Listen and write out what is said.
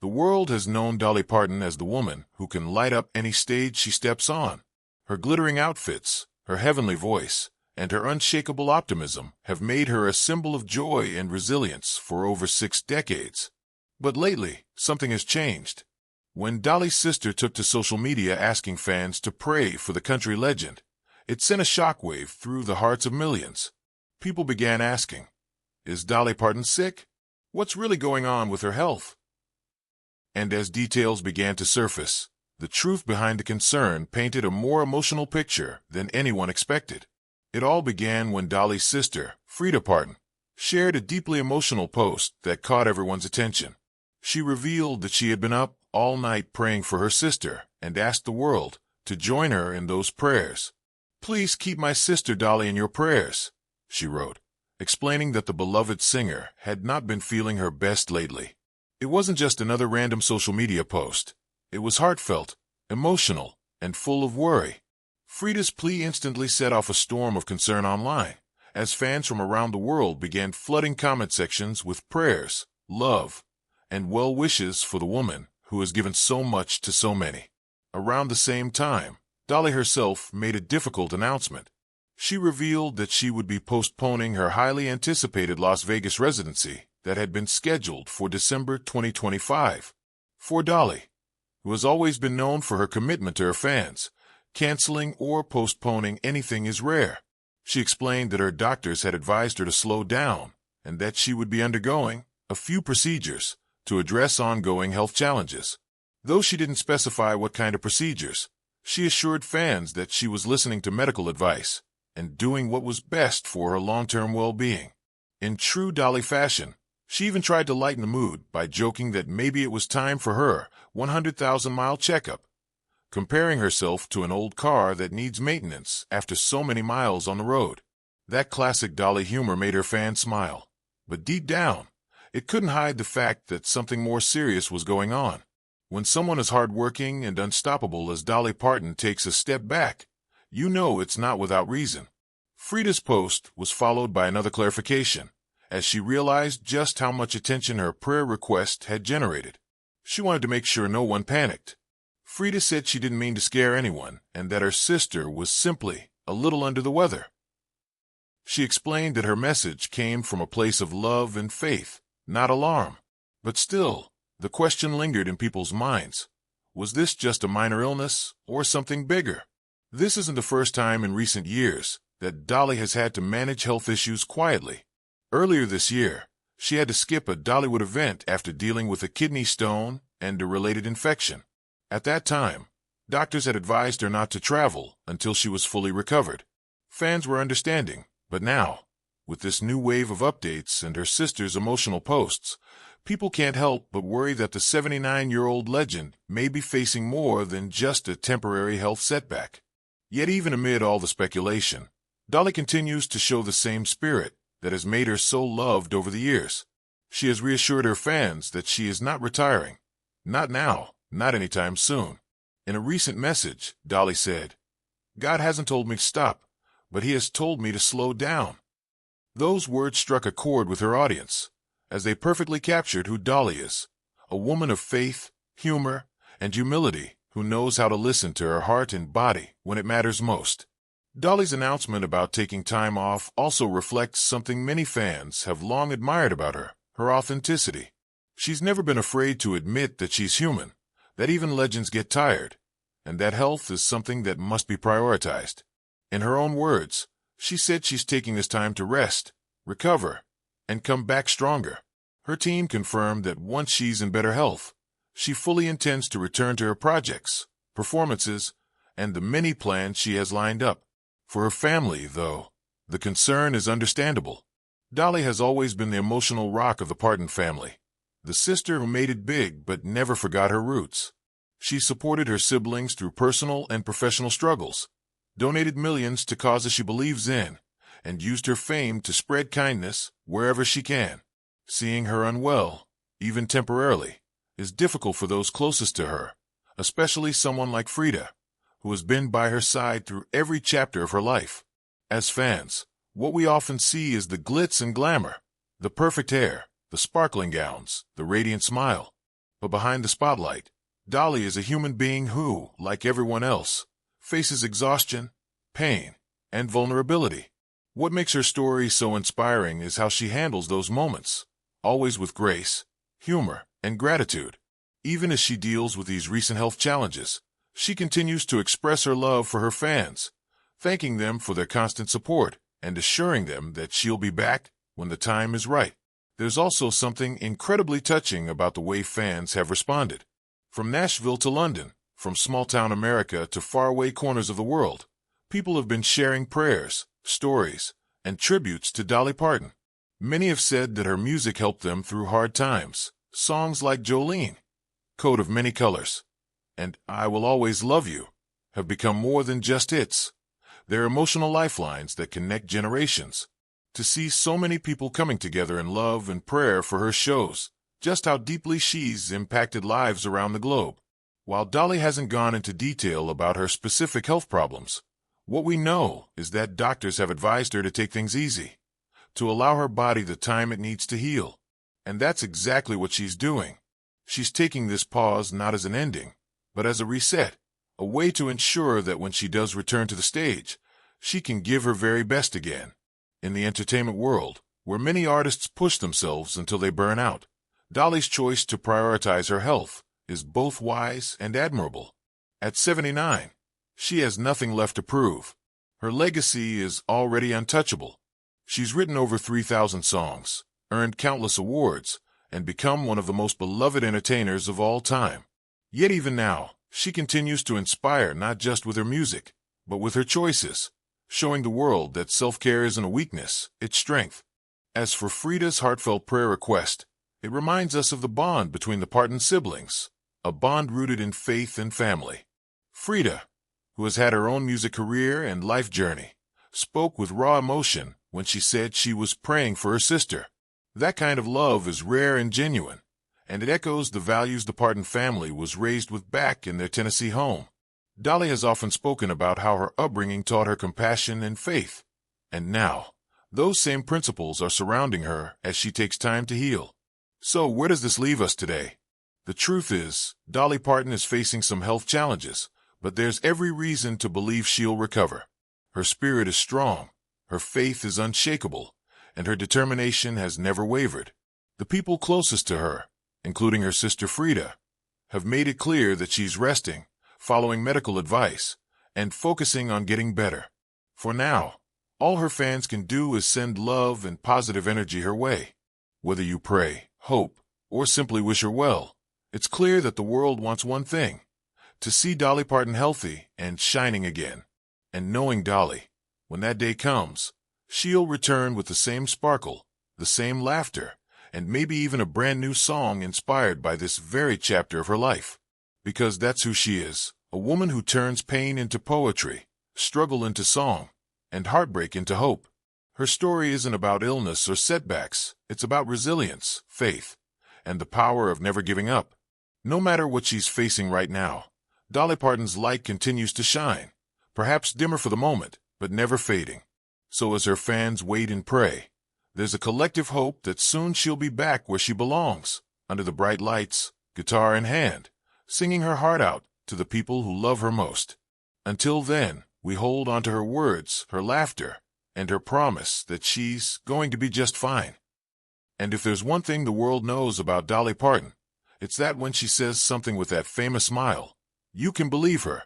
The world has known Dolly Parton as the woman who can light up any stage she steps on. Her glittering outfits, her heavenly voice, and her unshakable optimism have made her a symbol of joy and resilience for over 6 decades. But lately, something has changed. When Dolly's sister took to social media asking fans to pray for the country legend, it sent a shockwave through the hearts of millions. People began asking, is Dolly Parton sick? What's really going on with her health? And as details began to surface, the truth behind the concern painted a more emotional picture than anyone expected. It all began when Dolly's sister, Freida Parton, shared a deeply emotional post that caught everyone's attention. She revealed that she had been up all night praying for her sister and asked the world to join her in those prayers. "Please keep my sister Dolly in your prayers," she wrote, explaining that the beloved singer had not been feeling her best lately. It wasn't just another random social media post. It was heartfelt, emotional, and full of worry. Freida's plea instantly set off a storm of concern online, as fans from around the world began flooding comment sections with prayers, love, and well wishes for the woman who has given so much to so many. Around the same time, Dolly herself made a difficult announcement. She revealed that she would be postponing her highly anticipated Las Vegas residency that had been scheduled for December 2025. For Dolly, who has always been known for her commitment to her fans, canceling or postponing anything is rare. She explained that her doctors had advised her to slow down and that she would be undergoing a few procedures to address ongoing health challenges. Though she didn't specify what kind of procedures, she assured fans that she was listening to medical advice and doing what was best for her long-term well-being. In true Dolly fashion, she even tried to lighten the mood by joking that maybe it was time for her 100,000-mile checkup, comparing herself to an old car that needs maintenance after so many miles on the road. That classic Dolly humor made her fans smile, but deep down, it couldn't hide the fact that something more serious was going on. When someone as hardworking and unstoppable as Dolly Parton takes a step back, you know it's not without reason. Freida's post was followed by another clarification, as she realized just how much attention her prayer request had generated. She wanted to make sure no one panicked. Freida said she didn't mean to scare anyone and that her sister was simply a little under the weather. She explained that her message came from a place of love and faith, not alarm. But still, the question lingered in people's minds. Was this just a minor illness or something bigger? This isn't the first time in recent years that Dolly has had to manage health issues quietly. Earlier this year, she had to skip a Dollywood event after dealing with a kidney stone and a related infection. At that time, doctors had advised her not to travel until she was fully recovered. Fans were understanding, but now, with this new wave of updates and her sister's emotional posts, people can't help but worry that the 79-year-old legend may be facing more than just a temporary health setback. Yet even amid all the speculation, Dolly continues to show the same spirit that has made her so loved over the years. She has reassured her fans that she is not retiring. Not now, not anytime soon. In a recent message, Dolly said, "God hasn't told me to stop, but He has told me to slow down." Those words struck a chord with her audience, as they perfectly captured who Dolly is, a woman of faith, humor, and humility who knows how to listen to her heart and body when it matters most. Dolly's announcement about taking time off also reflects something many fans have long admired about her authenticity. She's never been afraid to admit that she's human, that even legends get tired, and that health is something that must be prioritized. In her own words, she said she's taking this time to rest, recover, and come back stronger. Her team confirmed that once she's in better health, she fully intends to return to her projects, performances, and the many plans she has lined up. For her family, though, the concern is understandable. Dolly has always been the emotional rock of the Parton family, the sister who made it big but never forgot her roots. She supported her siblings through personal and professional struggles, donated millions to causes she believes in, and used her fame to spread kindness wherever she can. Seeing her unwell, even temporarily, is difficult for those closest to her, especially someone like Freida, who has been by her side through every chapter of her life. As fans, what we often see is the glitz and glamour, the perfect hair, the sparkling gowns, the radiant smile. But behind the spotlight, Dolly is a human being who, like everyone else, faces exhaustion, pain, and vulnerability. What makes her story so inspiring is how she handles those moments, always with grace, humor, and gratitude. Even as she deals with these recent health challenges, she continues to express her love for her fans, thanking them for their constant support and assuring them that she'll be back when the time is right. There's also something incredibly touching about the way fans have responded. From Nashville to London, from small-town America to faraway corners of the world, people have been sharing prayers, stories, and tributes to Dolly Parton. Many have said that her music helped them through hard times. Songs like Jolene, Coat of Many Colors, and I Will Always Love You have become more than just hits. They're emotional lifelines that connect generations. To see so many people coming together in love and prayer for her shows just how deeply she's impacted lives around the globe. While Dolly hasn't gone into detail about her specific health problems, what we know is that doctors have advised her to take things easy, to allow her body the time it needs to heal. And that's exactly what she's doing. She's taking this pause not as an ending, but as a reset, a way to ensure that when she does return to the stage, she can give her very best again. In the entertainment world, where many artists push themselves until they burn out, Dolly's choice to prioritize her health is both wise and admirable. At 79, she has nothing left to prove. Her legacy is already untouchable. She's written over 3,000 songs, earned countless awards, and become one of the most beloved entertainers of all time. Yet even now, she continues to inspire not just with her music, but with her choices, showing the world that self-care isn't a weakness, it's strength. As for Freida's heartfelt prayer request, it reminds us of the bond between the Parton siblings, a bond rooted in faith and family. Freida, who has had her own music career and life journey, spoke with raw emotion when she said she was praying for her sister. That kind of love is rare and genuine, and it echoes the values the Parton family was raised with back in their Tennessee home. Dolly has often spoken about how her upbringing taught her compassion and faith, and now, those same principles are surrounding her as she takes time to heal. So where does this leave us today? The truth is, Dolly Parton is facing some health challenges, but there's every reason to believe she'll recover. Her spirit is strong, her faith is unshakable, and her determination has never wavered. The people closest to her, including her sister Freida, have made it clear that she's resting, following medical advice, and focusing on getting better. For now, all her fans can do is send love and positive energy her way. Whether you pray, hope, or simply wish her well, it's clear that the world wants one thing: to see Dolly Parton healthy and shining again. And knowing Dolly, when that day comes, she'll return with the same sparkle, the same laughter, and maybe even a brand new song inspired by this very chapter of her life. Because that's who she is, a woman who turns pain into poetry, struggle into song, and heartbreak into hope. Her story isn't about illness or setbacks, it's about resilience, faith, and the power of never giving up. No matter what she's facing right now, Dolly Parton's light continues to shine, perhaps dimmer for the moment, but never fading. So as her fans wait and pray, there's a collective hope that soon she'll be back where she belongs, under the bright lights, guitar in hand, singing her heart out to the people who love her most. Until then, we hold on to her words, her laughter, and her promise that she's going to be just fine. And if there's one thing the world knows about Dolly Parton, it's that when she says something with that famous smile, you can believe her.